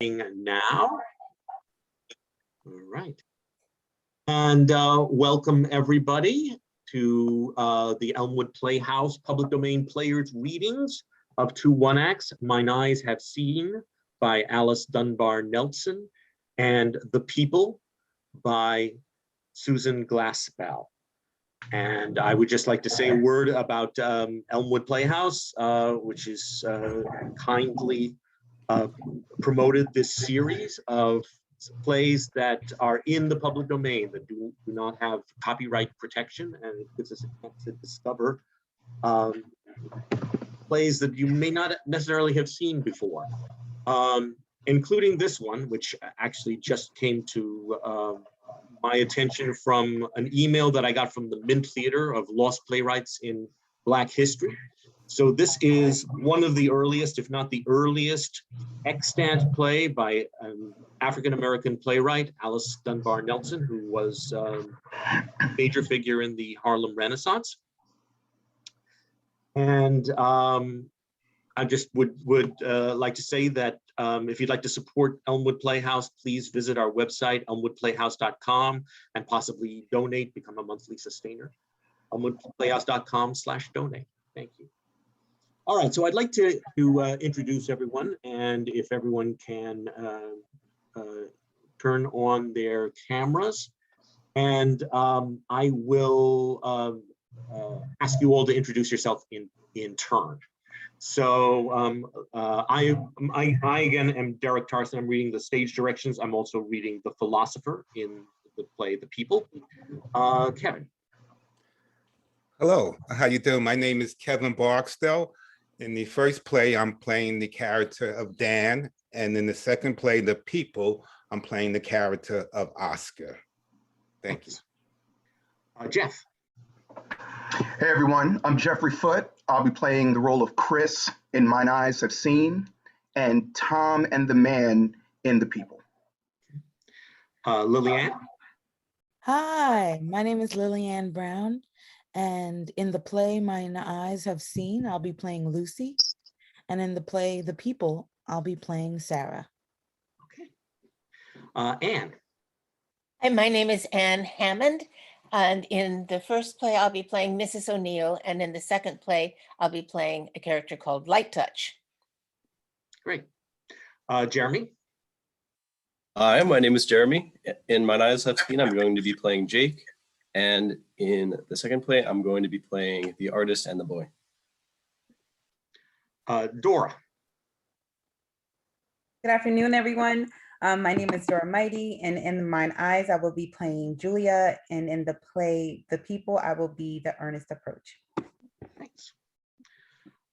Now. All right. And welcome everybody to the Elmwood Playhouse Public Domain Players Readings of two one-acts, Mine Eyes Have Seen by Alice Dunbar-Nelson and The People by Susan Glaspell. And I would just like to say a word about Elmwood Playhouse, which is kindly promoted this series of plays that are in the public domain that do not have copyright protection, and it gives us a chance to discover plays that you may not necessarily have seen before, including this one, which actually just came to my attention from an email that I got from the Mint Theater of Lost Playwrights in Black History. So this is one of the earliest, if not the earliest, extant play by an African-American playwright, Alice Dunbar-Nelson, who was a major figure in the Harlem Renaissance. And I just would like to say that if you'd like to support Elmwood Playhouse, please visit our website, elmwoodplayhouse.com, and possibly donate, become a monthly sustainer. elmwoodplayhouse.com/donate. Thank you. All right, so I'd like to introduce everyone, and if everyone can turn on their cameras, and I will ask you all to introduce yourself in turn. So I again am Derek Tarson. I'm reading the stage directions. I'm also reading The Philosopher in the play The People. Kevin. Hello, how you doing? My name is Kevin Barksdale. In the first play, I'm playing the character of Dan, and in the second play, The People, I'm playing the character of Oscar. Thank you. Jeff. Hey everyone, I'm Jeffrey Foote. I'll be playing the role of Chris in Mine Eyes Have Seen, and Tom and the Man in The People. Liliane. Hi, my name is Liliane Brown, and in the play Mine Eyes Have Seen, I'll be playing Lucy, and in the play The People, I'll be playing Sarah. Okay. Anne. Hi, my name is Anne Hammond, and in the first play, I'll be playing Mrs. O'Neill, and in the second play, I'll be playing a character called Light Touch. Great. Jeremy. Hi, my name is Jeremy. In Mine Eyes Have Seen, I'm going to be playing Jake. And in the second play, I'm going to be playing the artist and the boy. Dora. Good afternoon, everyone. My name is Dora Mighty, and in Mine Eyes, I will be playing Julia, and in the play The People, I will be the Earnest Approach. Thanks.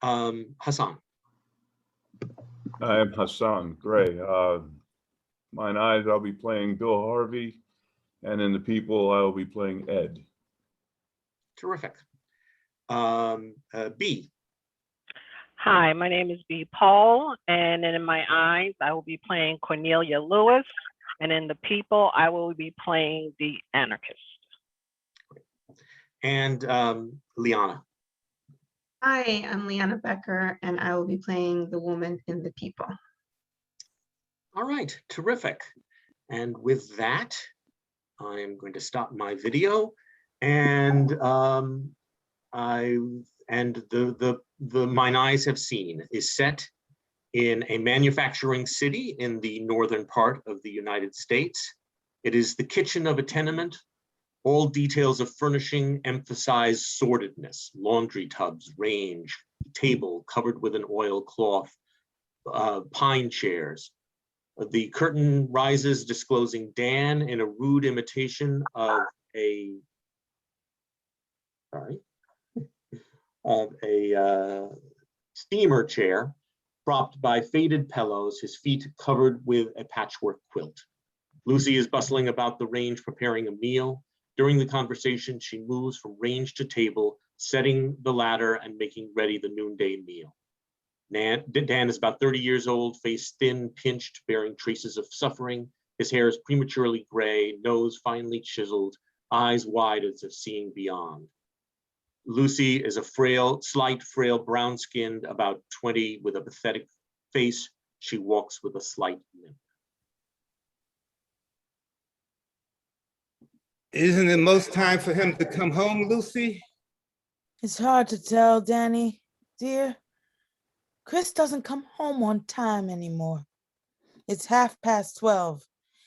Hasan. I am Hasan Gray. Mine Eyes, I'll be playing Bill Harvey, and in The People, I will be playing Ed. Terrific. B. Hi, my name is B. Pohl, and in My Eyes, I will be playing Cornelia Lewis, and in The People, I will be playing the anarchist. And Liana. Hi, I'm Liana Becker, and I will be playing the woman in The People. All right, terrific. And with that, I am going to stop my video, and the Mine Eyes Have Seen is set in a manufacturing city in the northern part of the United States. It is the kitchen of a tenement. All details of furnishing emphasize sordidness: laundry tubs, range, table covered with an oilcloth, pine chairs. The curtain rises, disclosing Dan in a rude imitation of a steamer chair, propped by faded pillows, his feet covered with a patchwork quilt. Lucy is bustling about the range, preparing a meal. During the conversation, she moves from range to table, setting the ladder and making ready the noonday meal. Dan is about 30 years old, face thin, pinched, bearing traces of suffering. His hair is prematurely gray, nose finely chiseled, eyes wide as if seeing beyond. Lucy is a frail, slight, frail, brown-skinned, about 20, with a pathetic face. She walks with a slight limp. Isn't it most time for him to come home, Lucy? It's hard to tell, Danny, dear. Chris doesn't come home on time anymore. It's 12:30.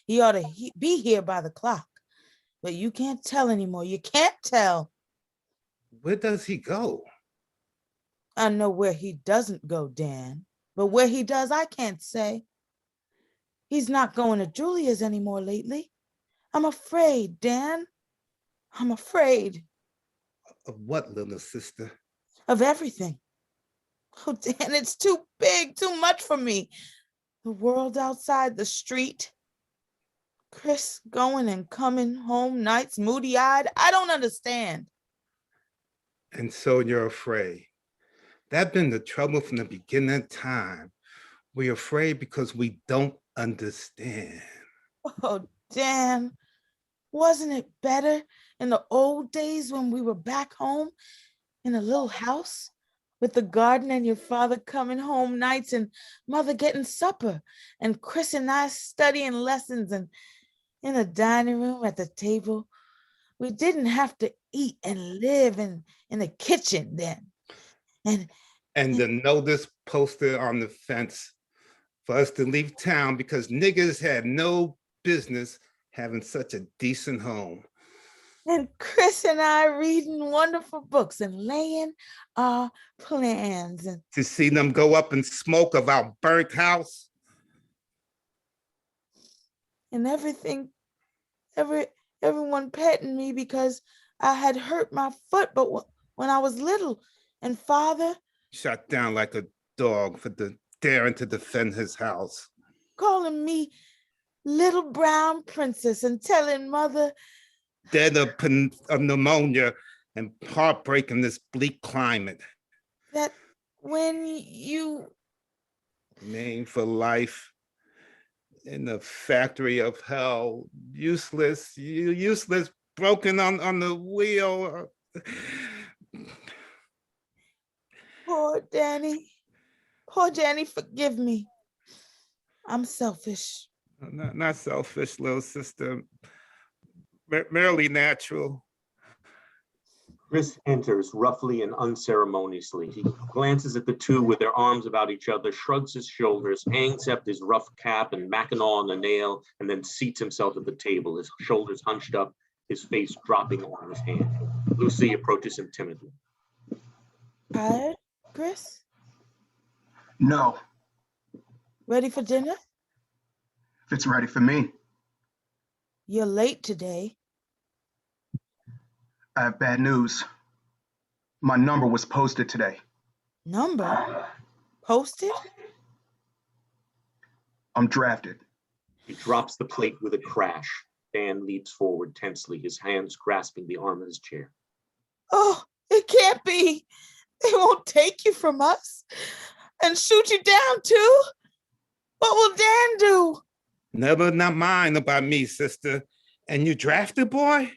He ought to be here by the clock, but you can't tell anymore. You can't tell. Where does he go? I know where he doesn't go, Dan, but where he does, I can't say. He's not going to Julia's anymore lately. I'm afraid, Dan. I'm afraid. Of what, little sister? Of everything. Oh, Dan, it's too big, too much for me. The world outside, the street. Chris going and coming home nights, moody-eyed. I don't understand. And so you're afraid. That's been the trouble from the beginning of time. We're afraid because we don't understand. Oh, Dan, wasn't it better in the old days when we were back home in a little house with the garden and your father coming home nights and mother getting supper and Chris and I studying lessons and in a dining room at the table? We didn't have to eat and live in the kitchen then. And the notice posted on the fence for us to leave town because niggas had no business having such a decent home. And Chris and I reading wonderful books and laying our plans. And to see them go up in smoke of our burnt house. And everyone petting me because I had hurt my foot, but when I was little, and father shot down like a dog for daring to defend his house. Calling me little brown princess and telling mother dead of pneumonia and heartbreak in this bleak climate. That when you named for life in the factory of hell, useless, broken on the wheel. Poor Danny, forgive me. I'm selfish. Not selfish, little sister. Merely natural. Chris enters roughly and unceremoniously. He glances at the two with their arms about each other, shrugs his shoulders, hangs up his rough cap and mackinaw on a nail, and then seats himself at the table, his shoulders hunched up, his face dropping on his hand. Lucy approaches him timidly. Tired, Chris? No. Ready for dinner? If it's ready for me. You're late today. I have bad news. My number was posted today. Number? Posted? I'm drafted. He drops the plate with a crash. Dan leaps forward tensely, his hands grasping the arm of his chair. Oh, it can't be. They won't take you from us and shoot you down too. What will Dan do? Never not mind about me, sister. And you drafted, boy?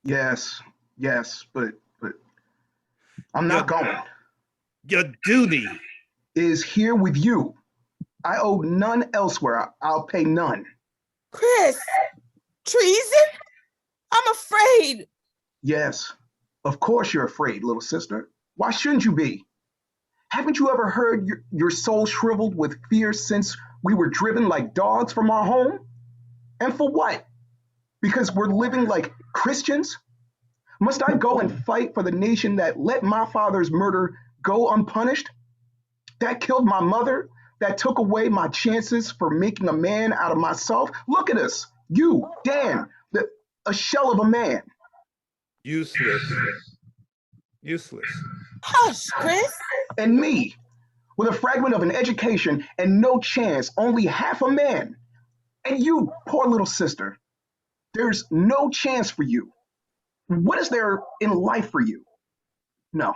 Yes, but I'm not going. Your duty is here with you. I owe none elsewhere. I'll pay none. Chris, treason? I'm afraid. Yes, of course you're afraid, little sister. Why shouldn't you be? Haven't you ever heard your soul shriveled with fear since we were driven like dogs from our home? And for what? Because we're living like Christians? Must I go and fight for the nation that let my father's murder go unpunished? That killed my mother? That took away my chances for making a man out of myself? Look at us. You, Dan, a shell of a man. Useless. Hush, Chris. And me, with a fragment of an education and no chance, only half a man. And you, poor little sister, there's no chance for you. What is there in life for you? No.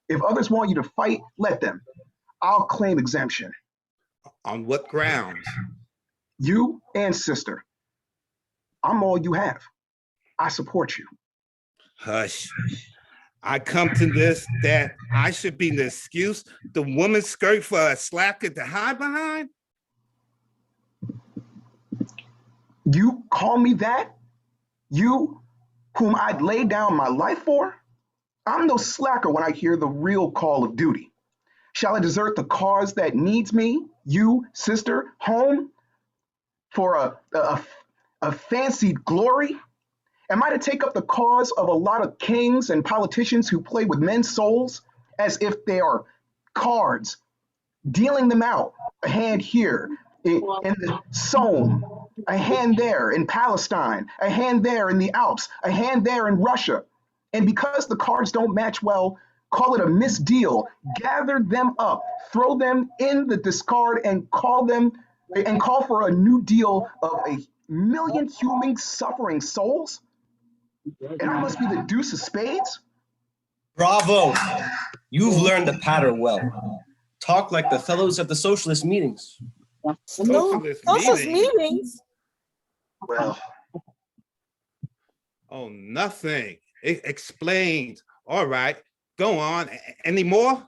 If others want you to fight, let them. I'll claim exemption. On what grounds? You and sister. I'm all you have. I support you. Hush. I come to this that I should be the excuse, the woman's skirt for a slacker to hide behind? You call me that? You, whom I'd lay down my life for? I'm no slacker when I hear the real call of duty. Shall I desert the cause that needs me, you, sister, home, for a fancied glory? Am I to take up the cause of a lot of kings and politicians who play with men's souls as if they are cards, dealing them out, a hand here in the Somme, a hand there in Palestine, a hand there in the Alps, a hand there in Russia? And because the cards don't match well, call it a misdeal, gather them up, throw them in the discard and call for a new deal of a million human suffering souls? And I must be the deuce of spades? Bravo! You've learned the patter well. Talk like the fellows at the socialist meetings. Socialist meetings? Well, Oh, nothing. It explains. All right, go on. Any more?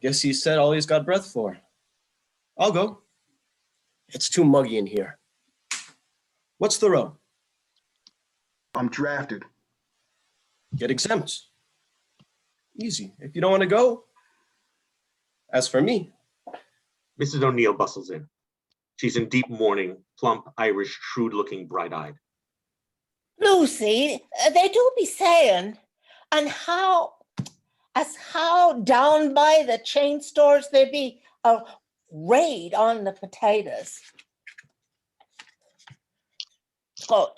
Guess he said all he's got breath for. I'll go. It's too muggy in here. What's the row? I'm drafted. Get exempt. Easy. If you don't want to go. As for me. Mrs. O'Neill bustles in. She's in deep mourning, plump, Irish, shrewd-looking, bright-eyed. Lucy, they do be saying, and how down by the chain stores there be a raid on the potatoes. But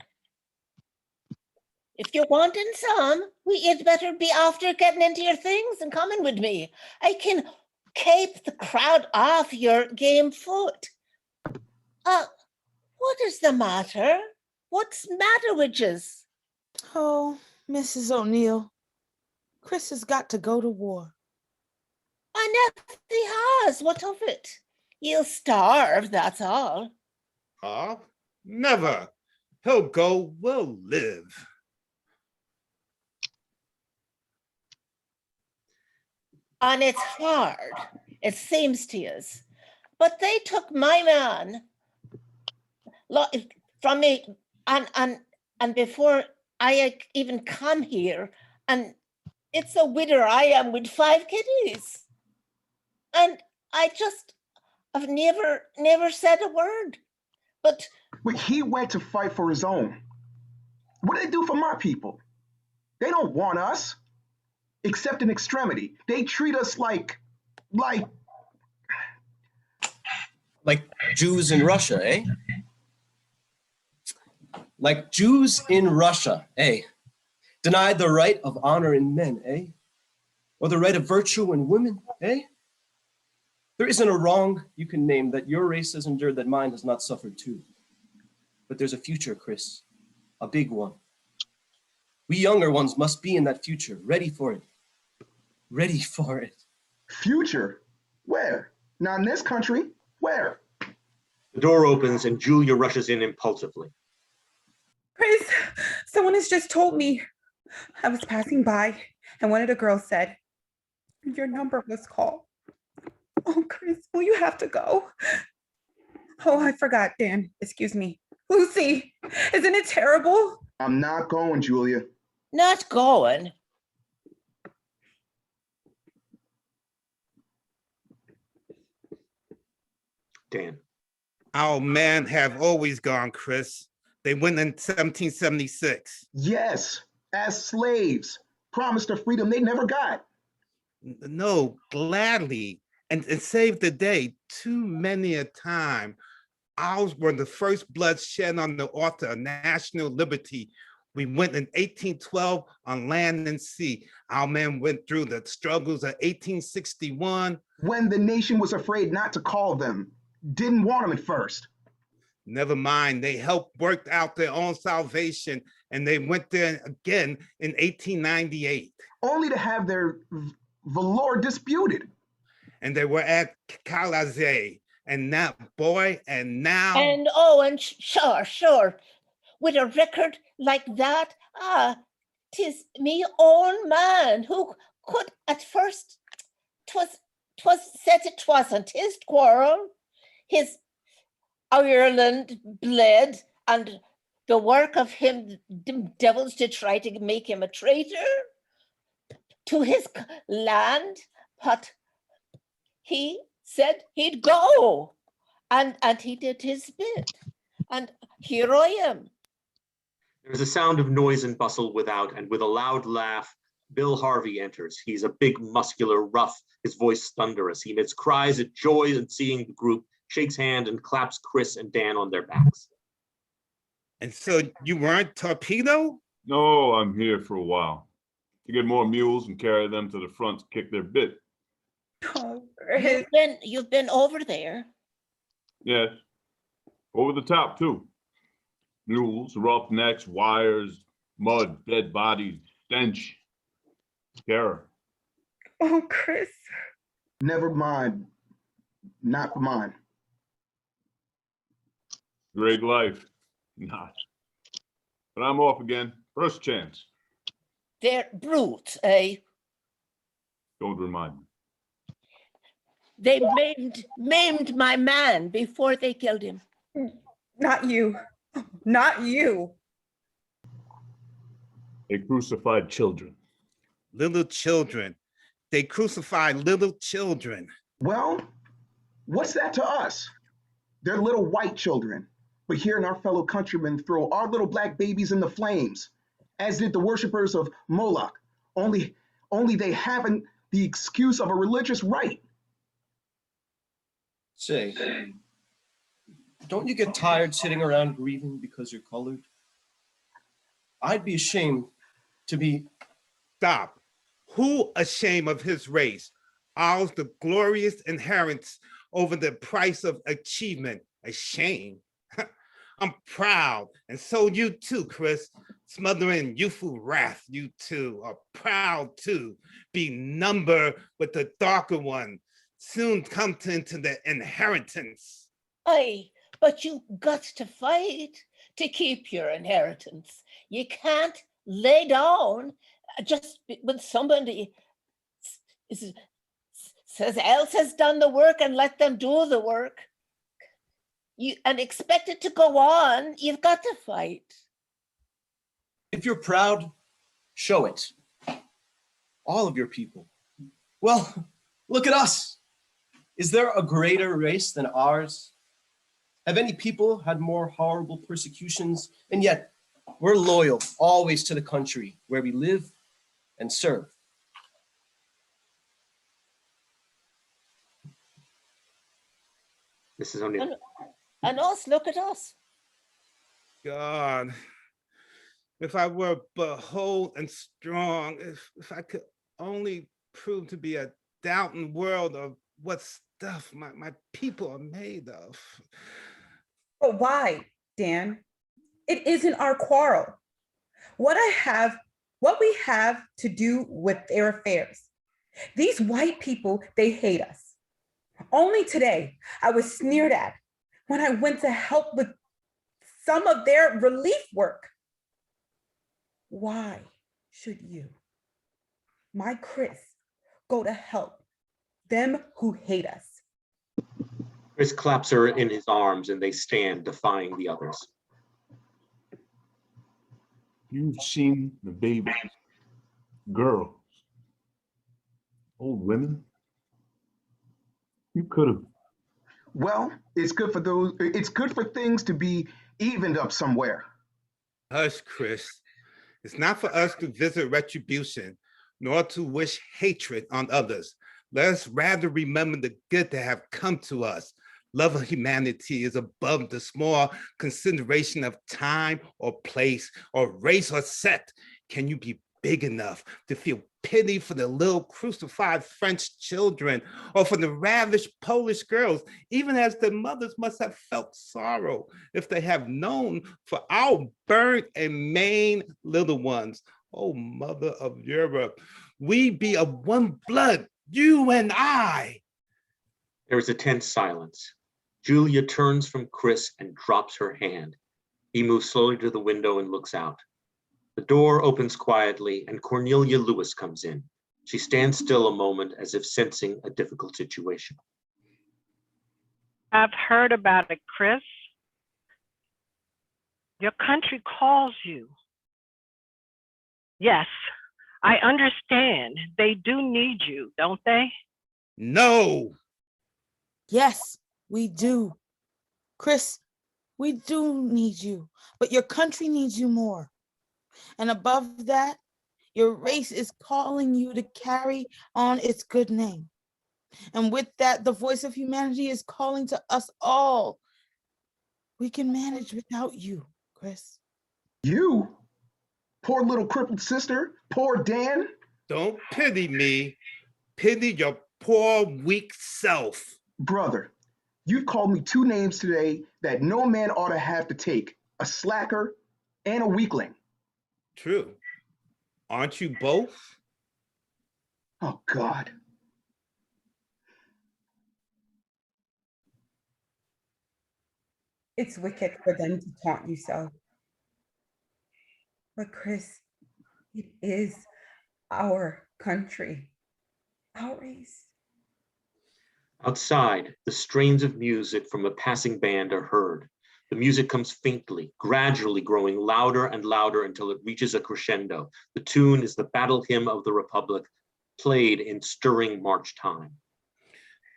if you're wanting some, you'd better be after getting into your things and coming with me. I can keep the crowd off your game foot. What is the matter? What's the matter with yous? Oh, Mrs. O'Neill, Chris has got to go to war. I know he has. What of it? He'll starve, that's all. Never. He'll go, we'll live. And it's hard, it seems to yous. But they took my man from me and before I even come here, and it's a widder I am with 5 kiddies. And I've never said a word. But he went to fight for his own. What do they do for my people? They don't want us, except in extremity. They treat us like Jews in Russia, eh? Like Jews in Russia, eh? Denied the right of honor in men, eh? Or the right of virtue in women, eh? There isn't a wrong you can name that your race has endured that mine has not suffered too. But there's a future, Chris, a big one. We younger ones must be in that future, ready for it. Ready for it. Future? Where? Not in this country. Where? The door opens and Julia rushes in impulsively. Chris, someone has just told me. I was passing by and one of the girls said, your number was called. Oh, Chris, will you have to go? Oh, I forgot, Dan. Excuse me. Lucy, isn't it terrible? I'm not going, Julia. not going. Dan. Our men have always gone, Chris. They went in 1776. Yes, as slaves, promised a freedom they never got. No, gladly, and saved the day too many a time. Ours were the first blood shed on the altar of national liberty. We went in 1812 on land and sea. Our men went through the struggles of 1861. When the nation was afraid not to call them, didn't want them at first. Never mind, they helped work out their own salvation, and they went there again in 1898. Only to have their valor disputed. And they were at Cazes, and now, boy, and now. And oh, and sure. With a record like that, 'tis me own man who could at first, 'twas said it wasn't his quarrel. Ireland bled, and the work of him, the devils, to try to make him a traitor to his land, but he said he'd go, and he did his bit, and here I am. There's a sound of noise and bustle without, and with a loud laugh, Bill Harvey enters. He's a big, muscular, rough, his voice thunderous. He emits cries of joy at seeing the group, shakes hand and claps Chris and Dan on their backs. And so you weren't Torpedo? No, I'm here for a while to get more mules and carry them to the front to kick their bit. Oh, Chris. You've been over there. Yes, over the top too. Mules, rough necks, wires, mud, dead bodies, stench, terror. Oh, Chris. Never mind. Not for mine. Great life. Not. But I'm off again. First chance. They're brutes, eh? Don't remind me. They maimed my man before they killed him. Not you. Not you. They crucified children. Little children. They crucified little children. Well, what's that to us? They're little white children. But hearing our fellow countrymen throw our little black babies in the flames, as did the worshipers of Moloch, only they haven't the excuse of a religious rite. Say, don't you get tired sitting around grieving because you're colored? I'd be ashamed to be. Stop. Who ashamed of his race? Ours the glorious inheritance over the price of achievement. Ashamed. I'm proud, and so you too, Chris. Smothering youthful wrath, you too are proud to be numbered with the darker one. Soon come into the inheritance. Aye, but you got to fight to keep your inheritance. You can't lay down just when somebody says else has done the work and let them do the work. And expect it to go on. You've got to fight. If you're proud, show it. All of your people. Well, look at us. Is there a greater race than ours? Have any people had more horrible persecutions? And yet we're loyal always to the country where we live and serve. This is only. And us, look at us. God, if I were bold and strong, if I could only prove to be a doubting world of what stuff my people are made of. But why, Dan? It isn't our quarrel. What we have to do with their affairs. These white people, they hate us. Only today, I was sneered at when I went to help with some of their relief work. Why should you, my Chris, go to help them who hate us? Chris claps her in his arms and they stand defying the others. You've seen the babies, girls, old women. You could have. Well, it's good for things to be evened up somewhere. Hush, Chris. It's not for us to visit retribution, nor to wish hatred on others. Let us rather remember the good that have come to us. Love of humanity is above the small consideration of time or place or race or sect. Can you be big enough to feel pity for the little crucified French children or for the ravished Polish girls, even as their mothers must have felt sorrow if they have known for our burnt and maimed little ones? Oh, mother of Europe, we be of one blood, you and I. There is a tense silence. Julia turns from Chris and drops her hand. He moves slowly to the window and looks out. The door opens quietly and Cornelia Lewis comes in. She stands still a moment as if sensing a difficult situation. I've heard about it, Chris. Your country calls you. Yes, I understand. They do need you, don't they? No. Yes, we do. Chris, we do need you, but your country needs you more. And above that, your race is calling you to carry on its good name. And with that, the voice of humanity is calling to us all. We can manage without you, Chris. You? Poor little crippled sister? Poor Dan? Don't pity me. Pity your poor, weak self. Brother, you've called me two names today that no man ought to have to take, a slacker and a weakling. True. Aren't you both? Oh, God. It's wicked for them to taunt you so. But Chris, it is our country, our race. Outside, the strains of music from a passing band are heard. The music comes faintly, gradually growing louder and louder until it reaches a crescendo. The tune is the battle hymn of the Republic, played in stirring march time.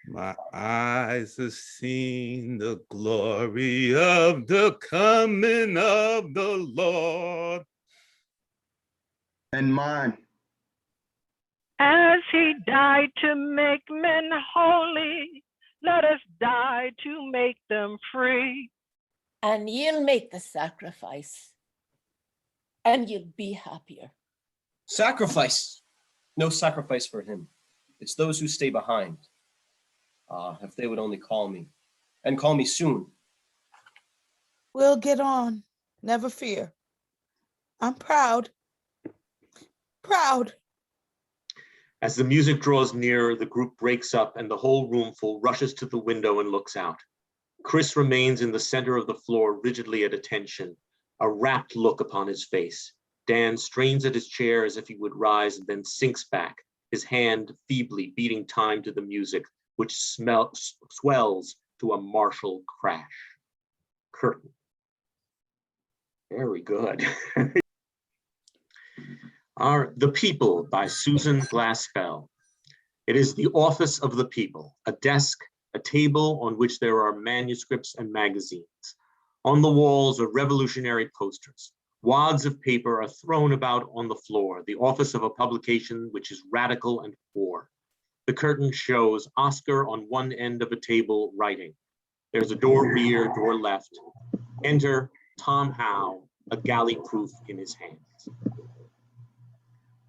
My eyes have seen the glory of the coming of the Lord. And mine. As he died to make men holy, let us die to make them free. And you'll make the sacrifice, and you'll be happier. Sacrifice. No sacrifice for him. It's those who stay behind. If they would only call me, and call me soon. We'll get on, never fear. I'm proud. Proud. As the music draws nearer, the group breaks up and the whole roomful rushes to the window and looks out. Chris remains in the center of the floor, rigidly at attention, a rapt look upon his face. Dan strains at his chair as if he would rise and then sinks back, his hand feebly beating time to the music, which swells to a martial crash. Curtain. Very good. The People by Susan Glaspell. It is the office of the people, a desk, a table on which there are manuscripts and magazines. On the walls are revolutionary posters. Wads of paper are thrown about on the floor, the office of a publication which is radical and poor. The curtain shows Oscar on one end of a table writing. There's a door rear, door left. Enter Tom Howe, a galley proof in his hands.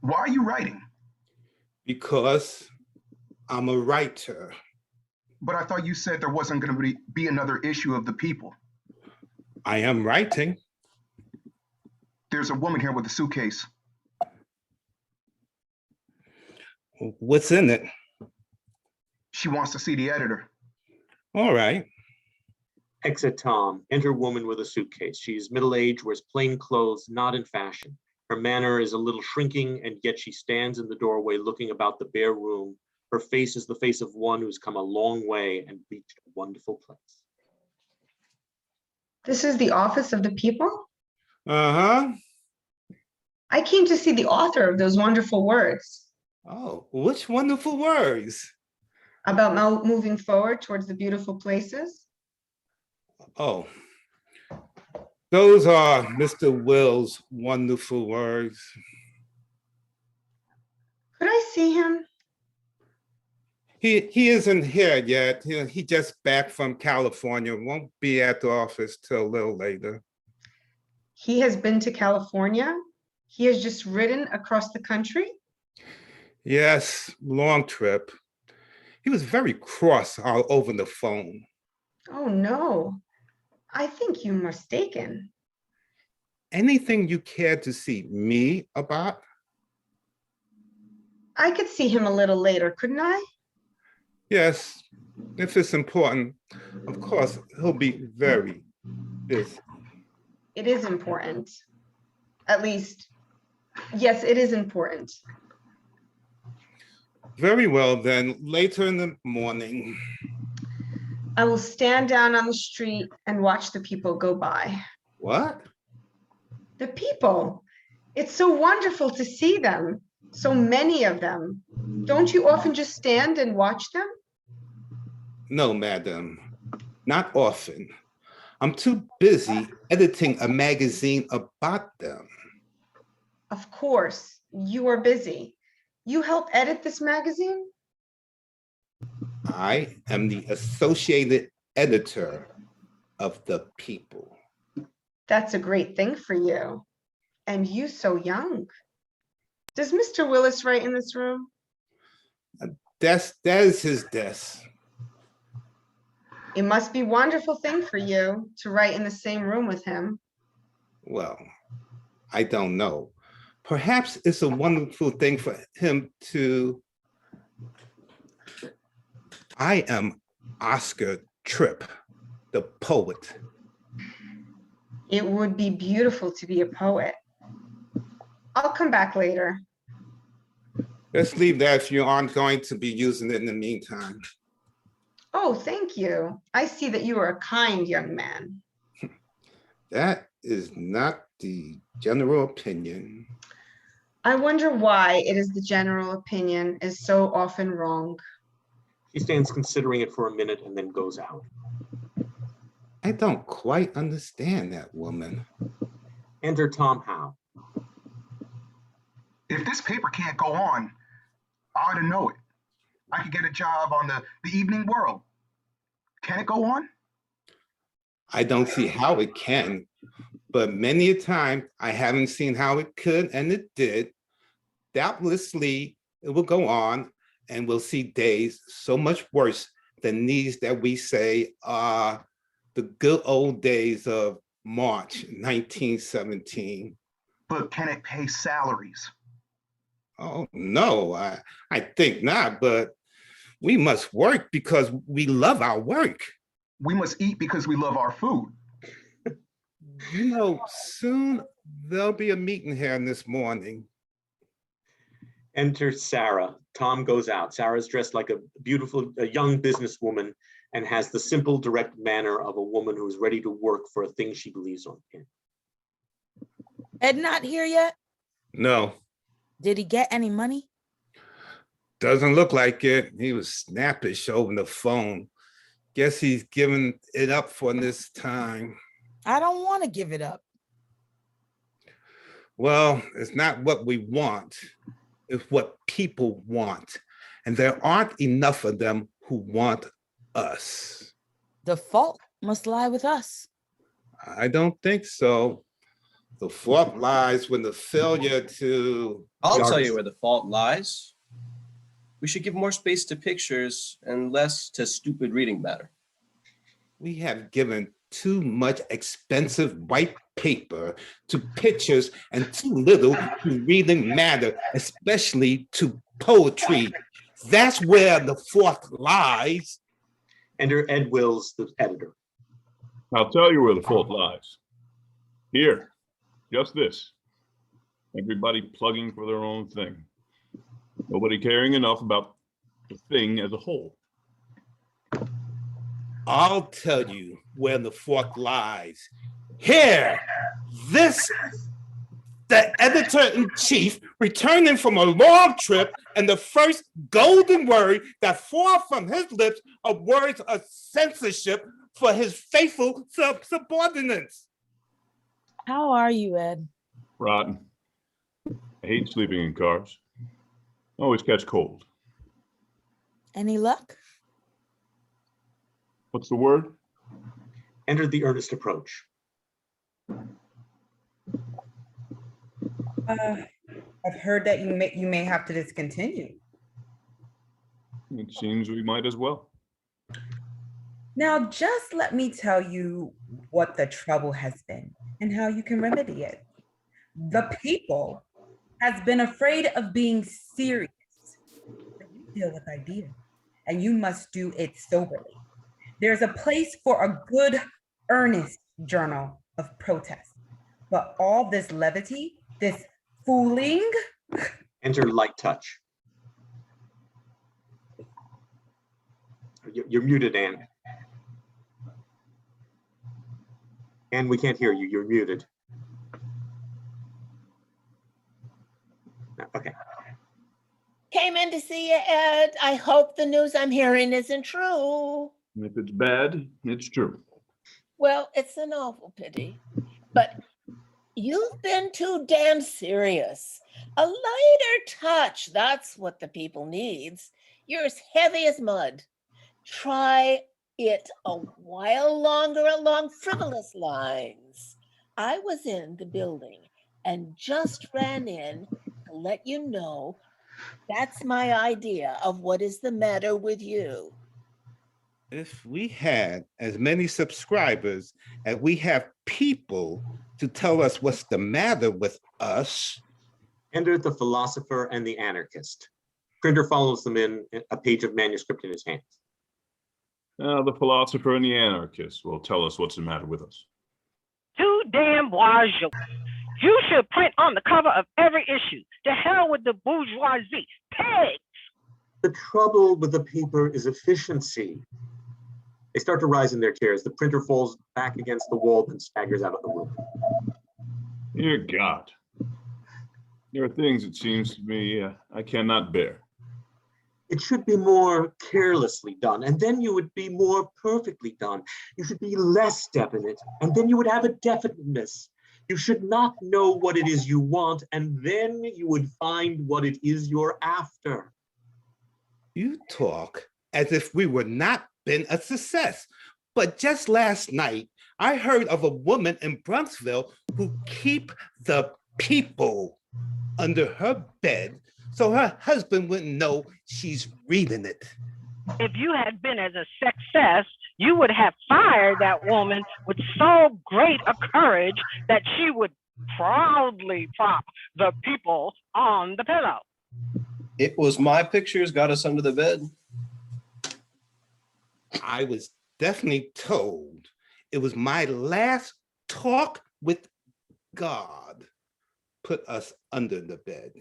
Why are you writing? Because I'm a writer. But I thought you said there wasn't going to be another issue of The People. I am writing. There's a woman here with a suitcase. What's in it? She wants to see the editor. All right. Exit Tom. Enter woman with a suitcase. She is middle-aged, wears plain clothes, not in fashion. Her manner is a little shrinking, and yet she stands in the doorway looking about the bare room. Her face is the face of one who's come a long way and reached a wonderful place. This is the office of the people? Uh-huh. I came to see the author of those wonderful words Oh, which wonderful words. about moving forward towards the beautiful places. Oh, those are Mr. Will's wonderful words. Could I see him? He isn't here yet. He just back from California. Won't be at the office till a little later. He has been to California. He has just ridden across the country. Yes, long trip. He was very cross all over the phone. Oh no, I think you're mistaken. Anything you care to see me about? I could see him a little later, couldn't I? Yes, if it's important. Of course, he'll be very busy. It is important. At least, yes, it is important. Very well then, later in the morning. I will stand down on the street and watch the people go by. What? The people. It's so wonderful to see them, so many of them. Don't you often just stand and watch them? No, madam, not often. I'm too busy editing a magazine about them. Of course, you are busy. You help edit this magazine? I am the associated editor of the People. That's a great thing for you. And you so young. Does Mr. Willis write in this room? That is his desk. It must be a wonderful thing for you to write in the same room with him. Well, I don't know. Perhaps it's a wonderful thing for him to. I am Oscar Tripp, the poet. It would be beautiful to be a poet. I'll come back later. Let's leave that if you aren't going to be using it in the meantime. Oh, thank you. I see that you are a kind young man. That is not the general opinion. I wonder why it is the general opinion is so often wrong. She stands considering it for a minute and then goes out. I don't quite understand that woman. Enter Tom Howe. If this paper can't go on, I ought to know it. I could get a job on the Evening World. Can it go on? I don't see how it can, but many a time I haven't seen how it could, and it did. Doubtlessly, it will go on, and we'll see days so much worse than these that we say are the good old days of March 1917. But can it pay salaries? Oh, no, I think not, but we must work because we love our work. We must eat because we love our food. You know, soon there'll be a meeting here this morning. Enter Sarah. Tom goes out. Sarah's dressed like a beautiful, young businesswoman and has the simple, direct manner of a woman who is ready to work for a thing she believes in. Ed not here yet? No. Did he get any money? Doesn't look like it. He was snappish over the phone. Guess he's giving it up for this time. I don't want to give it up. Well, it's not what we want. It's what people want. And there aren't enough of them who want us. The fault must lie with us. I don't think so. The fault lies when the failure to... I'll tell you where the fault lies. We should give more space to pictures and less to stupid reading matter. We have given too much expensive white paper to pictures and too little to reading matter, especially to poetry. That's where the fault lies. Enter Ed Wills, the editor. I'll tell you where the fault lies. Here, just this. Everybody plugging for their own thing. Nobody caring enough about the thing as a whole. I'll tell you where the fault lies. Here, this, the editor-in-chief returning from a long trip, and the first golden word that fall from his lips are words of censorship for his faithful subordinates. How are you, Ed? Rotten. I hate sleeping in cars. Always catch cold. Any luck? What's the word? Enter the earnest approach. I've heard that you may have to discontinue. It seems we might as well. Now, just let me tell you what the trouble has been and how you can remedy it. The people has been afraid of being serious. You deal with ideas, and you must do it soberly. There's a place for a good, earnest journal of protest. But all this levity, this fooling. Enter Light Touch. You're muted, Anne. Anne, we can't hear you. You're muted. see you, Ed. I hope the news I'm hearing isn't true. And if it's bad, it's true. Well, it's an awful pity, but you've been too damn serious. A lighter touch, that's what the people needs. You're as heavy as mud. Try it a while longer along frivolous lines. I was in the building and just ran in to let you know that's my idea of what is the matter with you. If we had as many subscribers as we have people to tell us what's the matter with us. Enter the philosopher and the anarchist. Printer follows them in, a page of manuscript in his hands. The philosopher and the anarchist will tell us what's the matter with us. Too damn wise. You should print on the cover of every issue. To hell with the bourgeoisie. Pigs! The trouble with the paper is efficiency. They start to rise in their chairs. The printer falls back against the wall and staggers out of the room. Dear God, there are things, it seems to me, I cannot bear. It should be more carelessly done, and then you would be more perfectly done. You should be less definite, and then you would have a definiteness. You should not know what it is you want, and then you would find what it is you're after. You talk as if we were not been a success. But just last night, I heard of a woman in Bronxville who keep the people under her bed so her husband wouldn't know she's reading it. If you had been as a success, you would have fired that woman with so great a courage that she would proudly prop the people on the pillow. It was my pictures got us under the bed. I was definitely told it was my last talk with God put us under the bed.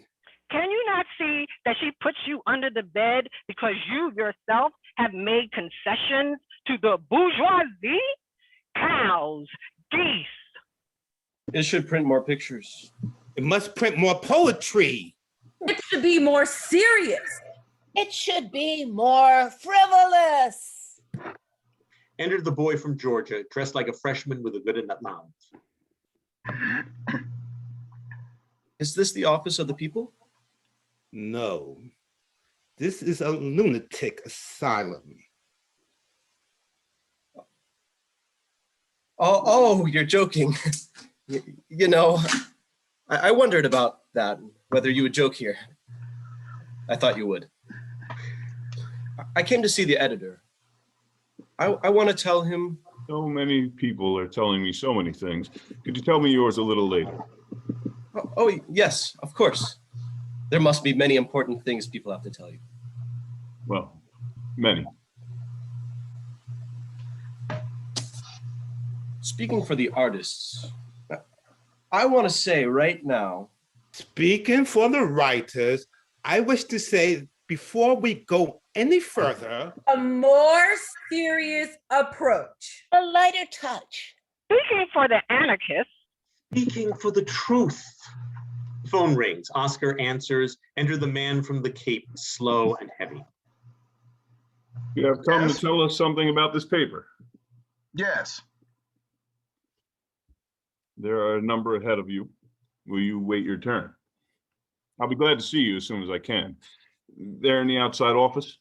Can you not see that she puts you under the bed because you yourself have made concessions to the bourgeoisie? Cows, geese. It should print more pictures. It must print more poetry. It should be more serious. It should be more frivolous. Enter the boy from Georgia, dressed like a freshman with a good enough mouth. Is this the office of the people? No, this is a lunatic asylum. Oh, you're joking. You know, I wondered about that, whether you would joke here. I thought you would. I came to see the editor. I want to tell him. So many people are telling me so many things. Could you tell me yours a little later? Oh, yes, of course. There must be many important things people have to tell you. Well, many. Speaking for the artists, I want to say right now. Speaking for the writers, I wish to say before we go any further, A more serious approach. A lighter touch. Speaking for the anarchists, Speaking for the truth. Phone rings. Oscar answers. Enter the man from the Cape, slow and heavy. You have come to tell us something about this paper. Yes. There are a number ahead of you. Will you wait your turn? I'll be glad to see you as soon as I can. There in the outside office?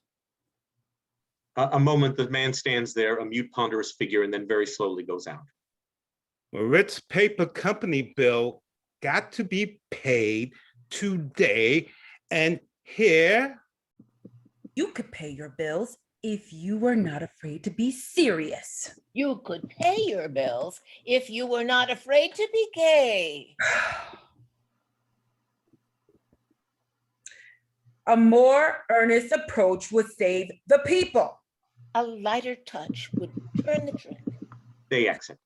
A moment, the man stands there, a mute, ponderous figure, and then very slowly goes out. Moritz Paper Company bill got to be paid today, and here. You could pay your bills if you were not afraid to be serious. You could pay your bills if you were not afraid to be gay. A more earnest approach would save the people. A lighter touch would turn the trick. They exit.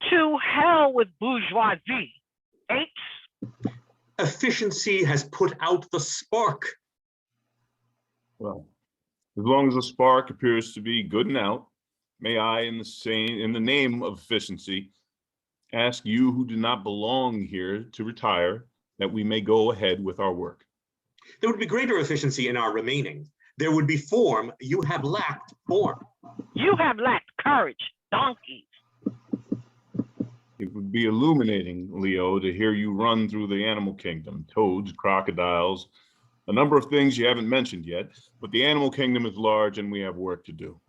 to hell with bourgeoisie. Apes. Efficiency has put out the spark. Well, as long as the spark appears to be good and out, may I, in the name of efficiency, ask you who do not belong here to retire, that we may go ahead with our work. There would be greater efficiency in our remaining. There would be form. You have lacked form. You have lacked courage, donkeys. It would be illuminating, Leo, to hear you run through the animal kingdom, toads, crocodiles, a number of things you haven't mentioned yet, but the animal kingdom is large and we have work to do.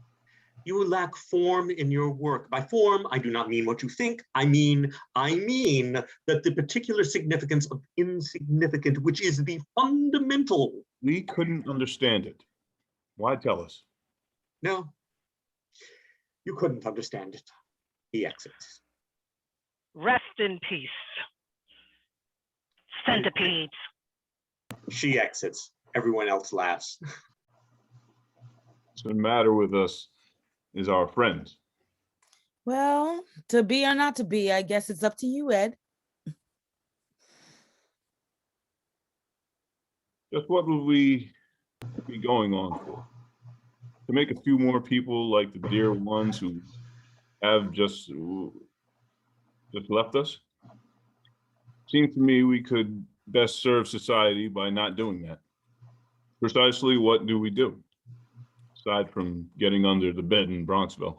You lack form in your work. By form, I do not mean what you think. I mean that the particular significance of insignificant, which is the fundamental. We couldn't understand it. Why tell us? No, you couldn't understand it. He exits. Rest in peace. Centipedes. She exits. Everyone else laughs. What's the matter with us is our friends. Well, to be or not to be, I guess it's up to you, Ed. Just what will we be going on for? To make a few more people like the dear ones who have just left us? Seems to me we could best serve society by not doing that. Precisely what do we do? Aside from getting under the bed in Bronxville.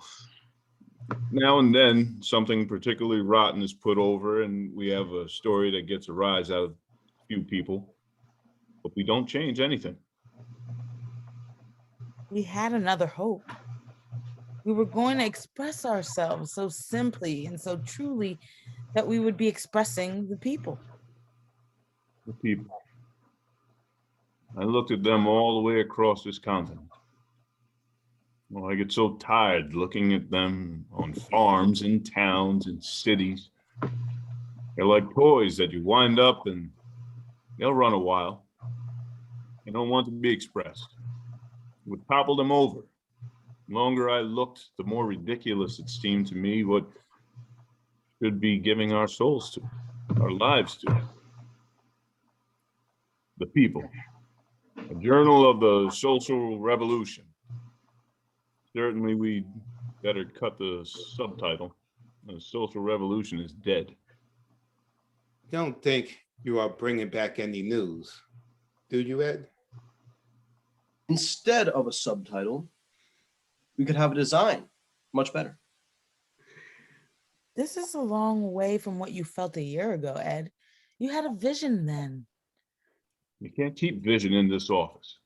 Now and then something particularly rotten is put over and we have a story that gets a rise out of a few people, but we don't change anything. We had another hope. We were going to express ourselves so simply and so truly that we would be expressing the people. The people. I looked at them all the way across this continent. Well, I get so tired looking at them on farms, in towns, in cities. They're like toys that you wind up and they'll run a while. They don't want to be expressed. It would topple them over. The longer I looked, the more ridiculous it seemed to me what should be giving our souls to, our lives to. The people. A journal of the social revolution. Certainly we'd better cut the subtitle. The social revolution is dead. Don't think you are bringing back any news, do you, Ed? Instead of a subtitle, we could have a design. Much better. This is a long way from what you felt a year ago, Ed. You had a vision then. You can't keep vision in this office.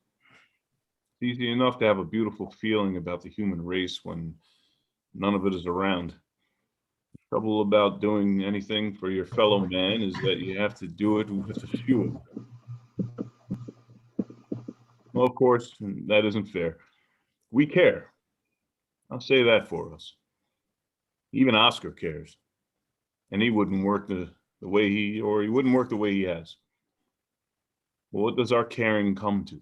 It's easy enough to have a beautiful feeling about the human race when none of it is around. The trouble about doing anything for your fellow man is that you have to do it with a few of them. Well, of course, that isn't fair. We care. I'll say that for us. Even Oscar cares. And he wouldn't work the way he wouldn't work the way he has. Well, what does our caring come to?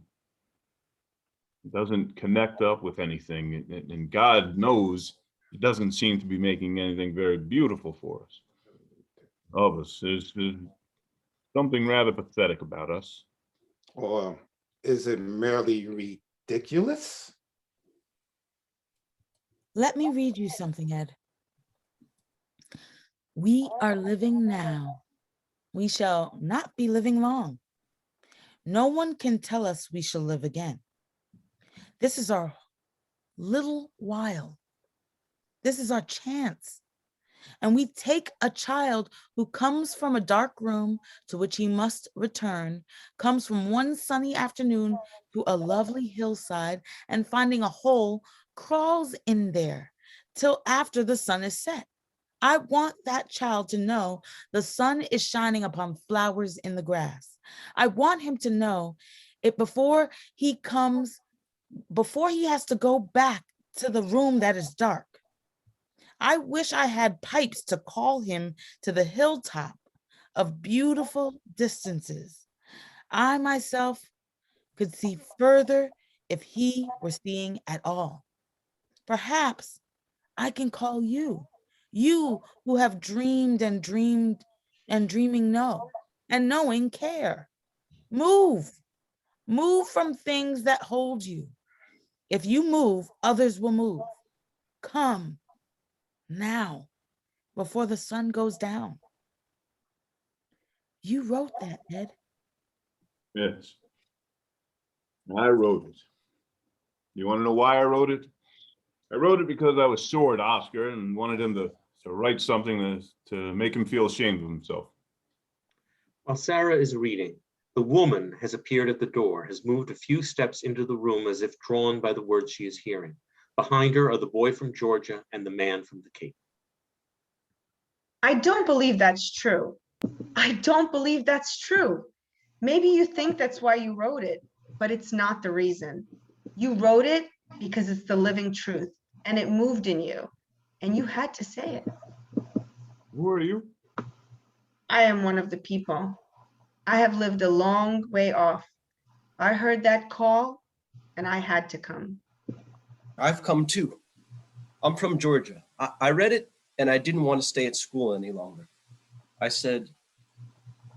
It doesn't connect up with anything, and God knows it doesn't seem to be making anything very beautiful for us. Of us. There's something rather pathetic about us. Or is it merely ridiculous? Let me read you something, Ed. We are living now. We shall not be living long. No one can tell us we shall live again. This is our little while. This is our chance. And we take a child who comes from a dark room to which he must return, comes from one sunny afternoon to a lovely hillside, and finding a hole, crawls in there till after the sun is set. I want that child to know the sun is shining upon flowers in the grass. I want him to know it before he has to go back to the room that is dark. I wish I had pipes to call him to the hilltop of beautiful distances. I myself could see further if he were seeing at all. Perhaps I can call you, you who have dreamed and dreamed and dreaming know, and knowing care. Move from things that hold you. If you move, others will move. Come now, before the sun goes down. You wrote that, Ed. Yes, I wrote it. You want to know why I wrote it? I wrote it because I was sore at Oscar and wanted him to write something to make him feel ashamed of himself. While Sarah is reading, the woman has appeared at the door, has moved a few steps into the room as if drawn by the words she is hearing. Behind her are the boy from Georgia and the man from the Cape. I don't believe that's true. I don't believe that's true. Maybe you think that's why you wrote it, but it's not the reason. You wrote it because it's the living truth and it moved in you and you had to say it. Who are you? I am one of the people. I have lived a long way off. I heard that call and I had to come. I've come too. I'm from Georgia. I read it and I didn't want to stay at school any longer. I said,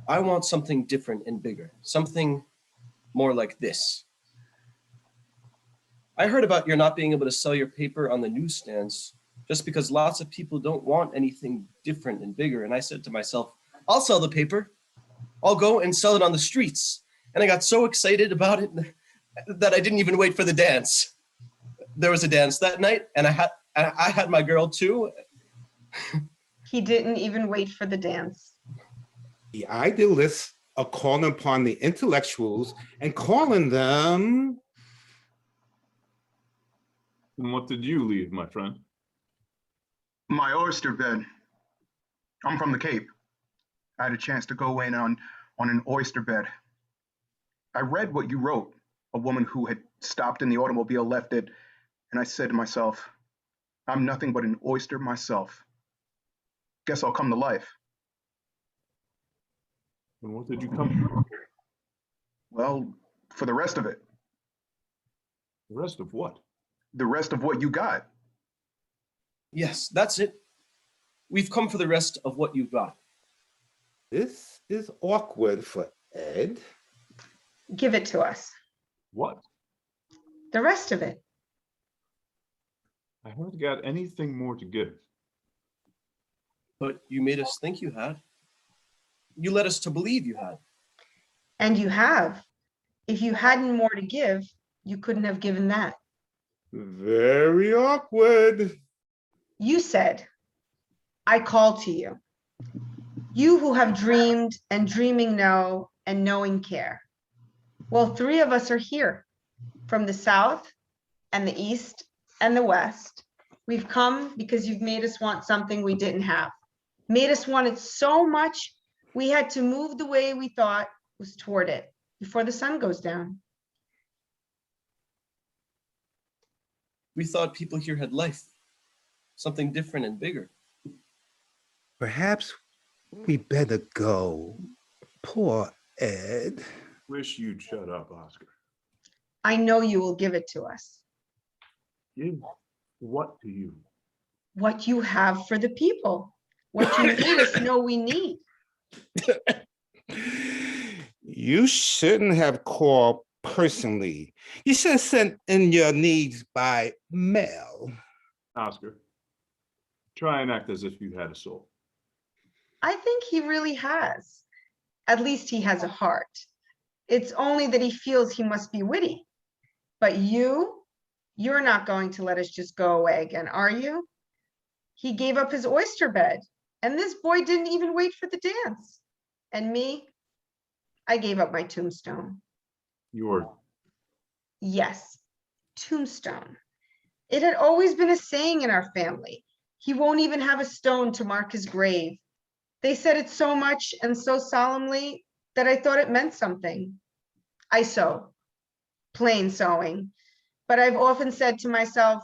I want something different and bigger, something more like this. I heard about your not being able to sell your paper on the newsstands just because lots of people don't want anything different and bigger. And I said to myself, I'll sell the paper. I'll go and sell it on the streets. And I got so excited about it that I didn't even wait for the dance. There was a dance that night and I had my girl too. He didn't even wait for the dance. The idealists are calling upon the intellectuals and calling them. And what did you leave, my friend? My oyster bed. I'm from the Cape. I had a chance to go in on an oyster bed. I read what you wrote, a woman who had stopped in the automobile, left it, and I said to myself, I'm nothing but an oyster myself. Guess I'll come to life. And what did you come for? Well, for the rest of it. The rest of what? The rest of what you got. Yes, that's it. We've come for the rest of what you've got. This is awkward for Ed. Give it to us. What? The rest of it. I haven't got anything more to give. But you made us think you had. You led us to believe you had. And you have. If you hadn't more to give, you couldn't have given that. Very awkward. You said, I call to you. You who have dreamed and dreaming know and knowing care. Well, three of us are here from the South and the East and the West. We've come because you've made us want something we didn't have. Made us want it so much, we had to move the way we thought was toward it before the sun goes down. We thought people here had life, something different and bigger. Perhaps we better go. Poor Ed. Wish you'd shut up, Oscar. I know you will give it to us. Give what to you? What you have for the people. What you made us know we need. You shouldn't have called personally. You should have sent in your needs by mail. Oscar, try and act as if you had a soul. I think he really has. At least he has a heart. It's only that he feels he must be witty. But you're not going to let us just go away again, are you? He gave up his oyster bed, and this boy didn't even wait for the dance. And me, I gave up my tombstone. Your Yes, tombstone. It had always been a saying in our family. He won't even have a stone to mark his grave. They said it so much and so solemnly that I thought it meant something. I sew, plain sewing, but I've often said to myself,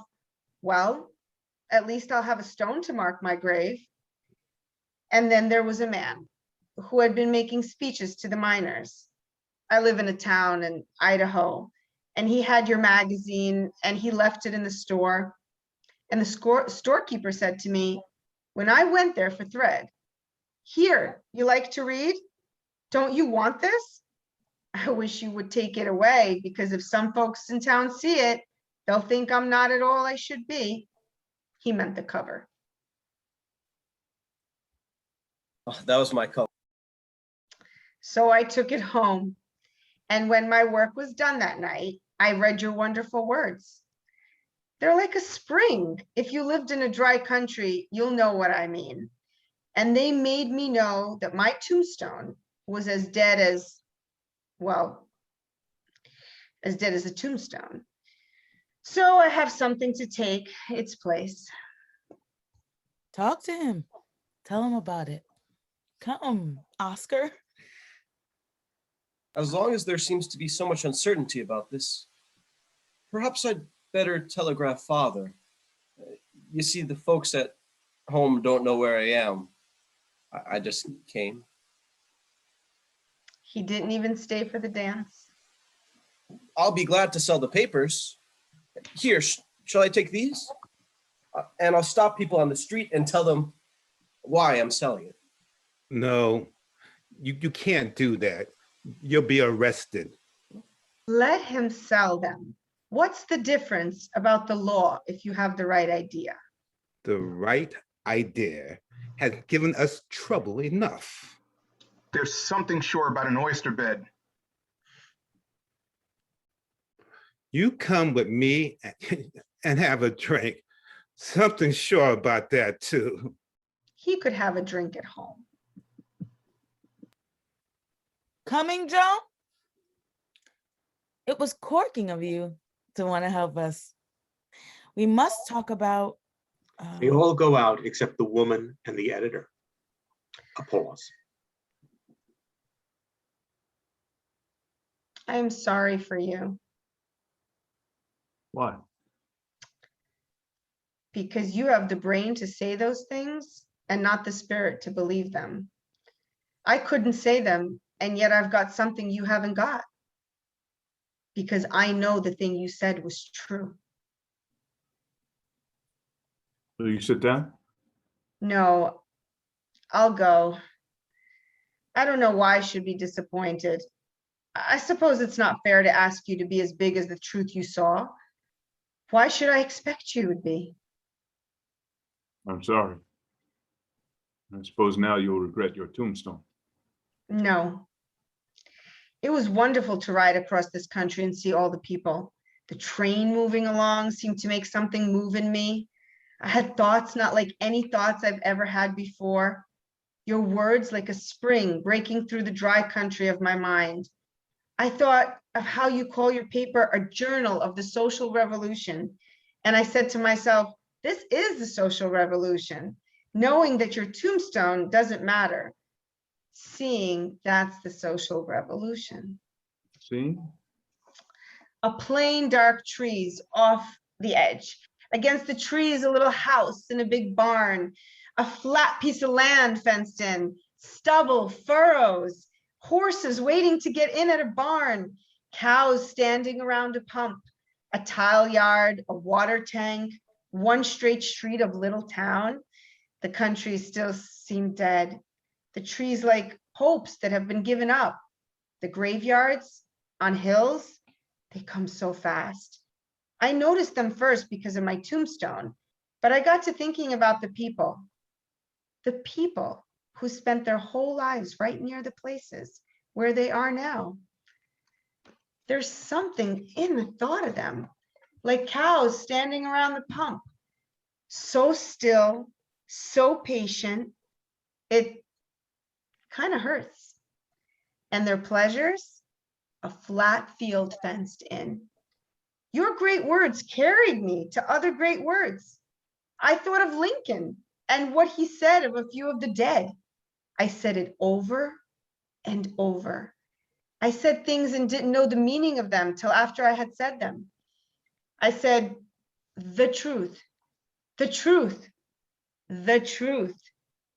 well, at least I'll have a stone to mark my grave. And then there was a man who had been making speeches to the miners. I live in a town in Idaho, and he had your magazine and he left it in the store. And the storekeeper said to me, when I went there for thread, here, you like to read? Don't you want this? I wish you would take it away, because if some folks in town see it, they'll think I'm not at all I should be. He meant the cover. Oh, that was my cover. So I took it home. And when my work was done that night, I read your wonderful words. They're like a spring. If you lived in a dry country, you'll know what I mean. And they made me know that my tombstone was as dead as, well, as dead as a tombstone. So I have something to take its place. Talk to him. Tell him about it. Come, Oscar. As long as there seems to be so much uncertainty about this, perhaps I'd better telegraph Father. You see, the folks at home don't know where I am. I just came. He didn't even stay for the dance. I'll be glad to sell the papers. Here, shall I take these? And I'll stop people on the street and tell them why I'm selling it. No, you can't do that. You'll be arrested. Let him sell them. What's the difference about the law if you have the right idea? The right idea has given us trouble enough. There's something sure about an oyster bed. You come with me and have a drink. Something sure about that too. He could have a drink at home. Coming, Joe? It was corking of you to want to help us. We must talk about... They all go out except the woman and the editor. A pause. I am sorry for you. Why? Because you have the brain to say those things and not the spirit to believe them. I couldn't say them, and yet I've got something you haven't got. Because I know the thing you said was true. Will you sit down? No, I'll go. I don't know why I should be disappointed. I suppose it's not fair to ask you to be as big as the truth you saw. Why should I expect you would be? I'm sorry. I suppose now you'll regret your tombstone. No. It was wonderful to ride across this country and see all the people. The train moving along seemed to make something move in me. I had thoughts not like any thoughts I've ever had before. Your words like a spring breaking through the dry country of my mind. I thought of how you call your paper a journal of the social revolution. And I said to myself, this is the social revolution, knowing that your tombstone doesn't matter. Seeing that's the social revolution. See? A plain dark trees off the edge. Against the trees, a little house in a big barn, a flat piece of land fenced in, stubble, furrows, horses waiting to get in at a barn, cows standing around a pump, a tile yard, a water tank, one straight street of little town. The country still seemed dead. The trees like hopes that have been given up. The graveyards on hills, they come so fast. I noticed them first because of my tombstone, but I got to thinking about the people who spent their whole lives right near the places where they are now. There's something in the thought of them, like cows standing around the pump, so still, so patient, it kind of hurts. And their pleasures, a flat field fenced in. Your great words carried me to other great words. I thought of Lincoln and what he said of a few of the dead. I said it over and over. I said things and didn't know the meaning of them till after I had said them. I said, the truth, the truth, the truth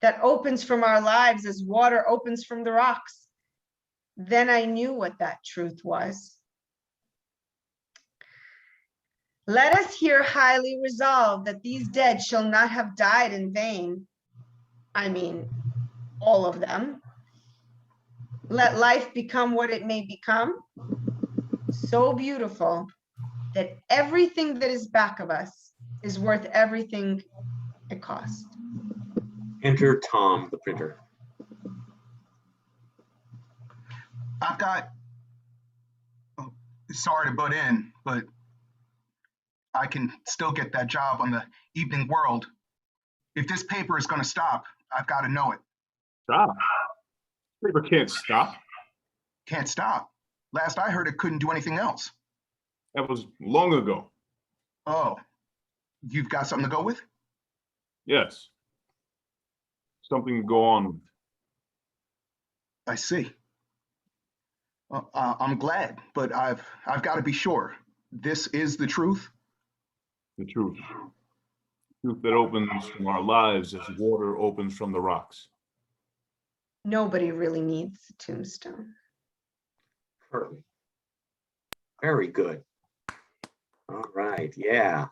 that opens from our lives as water opens from the rocks. Then I knew what that truth was. Let us here highly resolve that these dead shall not have died in vain. I mean, all of them. Let life become what it may become, so beautiful that everything that is back of us is worth everything it cost. Enter Tom, the printer. I've got Sorry to butt in, but I can still get that job on the Evening World. If this paper is going to stop, I've got to know it. Stop. Paper can't stop. Can't stop. Last I heard, it couldn't do anything else. That was long ago. Oh, you've got something to go with? Yes. Something to go on with. I see. I'm glad, but I've got to be sure. This is the truth? The truth. Truth that opens from our lives as water opens from the rocks. Nobody really needs a tombstone. Perfect. Very good. All right, yeah.